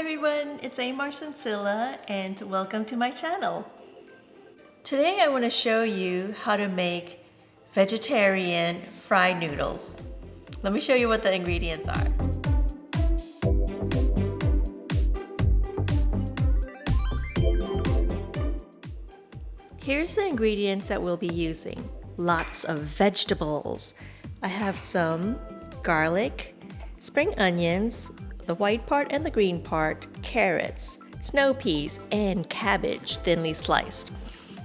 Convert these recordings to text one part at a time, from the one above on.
everyone, it's Amar Sincilla and welcome to my channel. Today I want to show you how to make vegetarian fried noodles. Let me show you what the ingredients are. Here's the ingredients that we'll be using. Lots of vegetables. I have some garlic, spring onions, the white part and the green part, carrots, snow peas, and cabbage thinly sliced.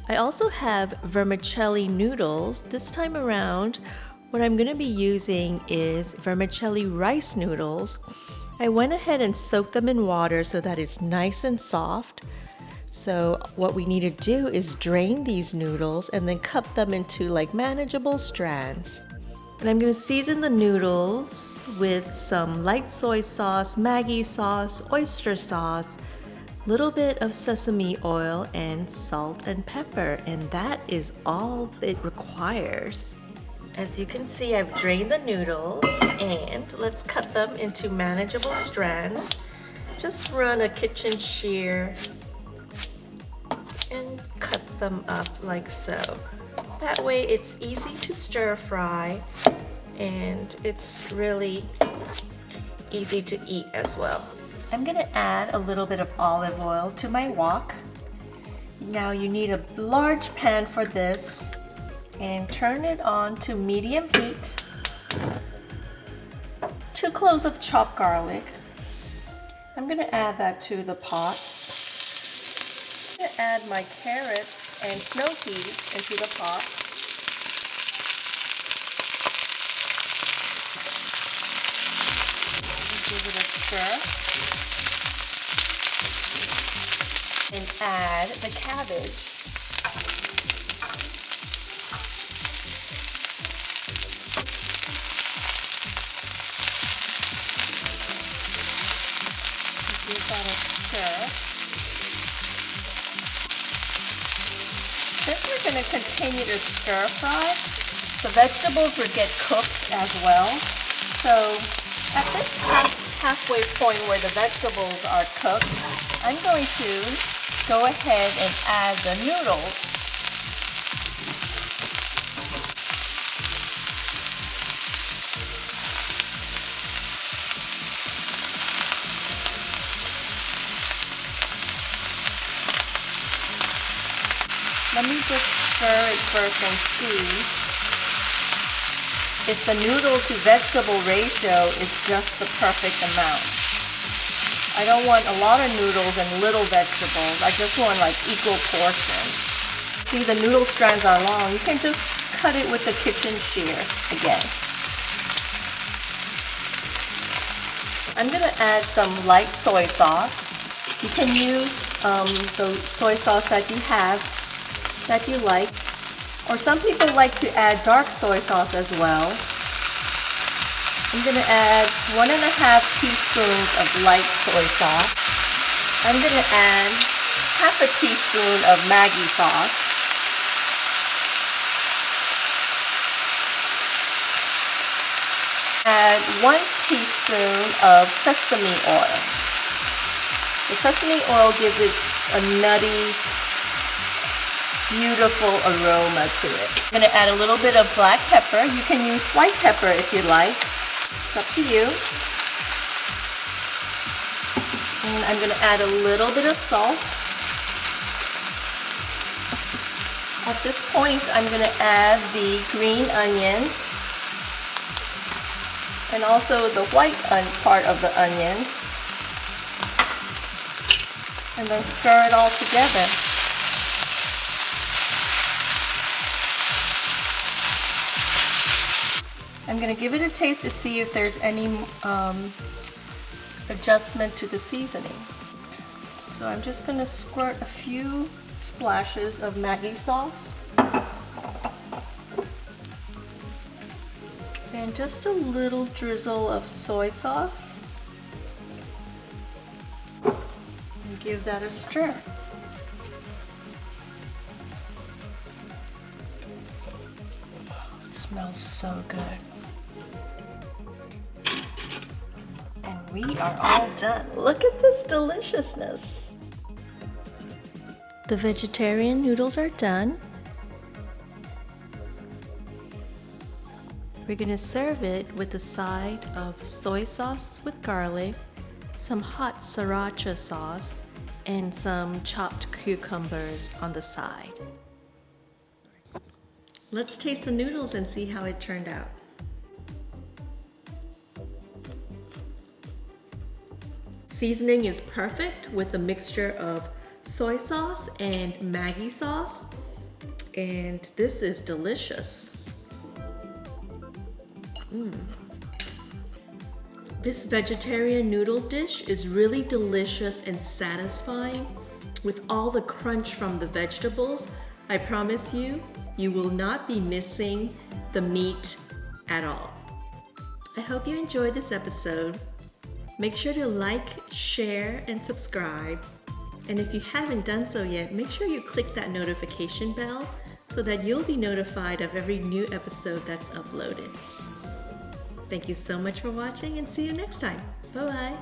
I also have vermicelli noodles. This time around, what I'm going to be using is vermicelli rice noodles. I went ahead and soaked them in water so that it's nice and soft. So what we need to do is drain these noodles and then cut them into like manageable strands. And I'm going to season the noodles with some light soy sauce, Maggi sauce, oyster sauce, a little bit of sesame oil, and salt and pepper. And that is all it requires. As you can see, I've drained the noodles and let's cut them into manageable strands. Just run a kitchen shear and cut them up like so. That way it's easy to stir fry and it's really easy to eat as well. I'm gonna add a little bit of olive oil to my wok. Now you need a large pan for this and turn it on to medium heat. 2 cloves of chopped garlic. I'm gonna add that to the pot. I'm gonna add my carrots and snow peas into the pot. Give it a stir. And add the cabbage. Give that a stir. Since we're going to continue to stir fry, the vegetables will get cooked as well. So at this halfway point where the vegetables are cooked, I'm going to go ahead and add the noodles. Let me just stir it first and see if the noodle to vegetable ratio is just the perfect amount. I don't want a lot of noodles and little vegetables. I just want like equal portions. See, the noodle strands are long. You can just cut it with the kitchen shear again. I'm gonna add some light soy sauce. You can use the soy sauce that you have, that you like, or some people like to add dark soy sauce as well. I'm gonna add 1.5 teaspoons of light soy sauce. I'm gonna add half a teaspoon of Maggi sauce. Add 1 teaspoon of sesame oil. The sesame oil gives it a nutty, beautiful aroma to it. I'm going to add a little bit of black pepper. You can use white pepper if you like. It's up to you. And I'm going to add a little bit of salt. At this point, I'm going to add the green onions and also the white part of the onions. And then stir it all together. I'm going to give it a taste to see if there's any adjustment to the seasoning. So I'm just going to squirt a few splashes of Maggi sauce. And just a little drizzle of soy sauce. And give that a stir. It smells so good. And We are all done. Look at this deliciousness. The vegetarian noodles are done. We're gonna serve it with a side of soy sauce with garlic, some hot sriracha sauce, and some chopped cucumbers on the side. Let's taste the noodles and see how it turned out. Seasoning is perfect with a mixture of soy sauce and Maggi sauce, and this is delicious. This vegetarian noodle dish is really delicious and satisfying with all the crunch from the vegetables. I promise you, you will not be missing the meat at all. I hope you enjoyed this episode. Make sure to like, share, and subscribe. And if you haven't done so yet, make sure you click that notification bell so that you'll be notified of every new episode that's uploaded. Thank you so much for watching and see you next time. Bye-bye.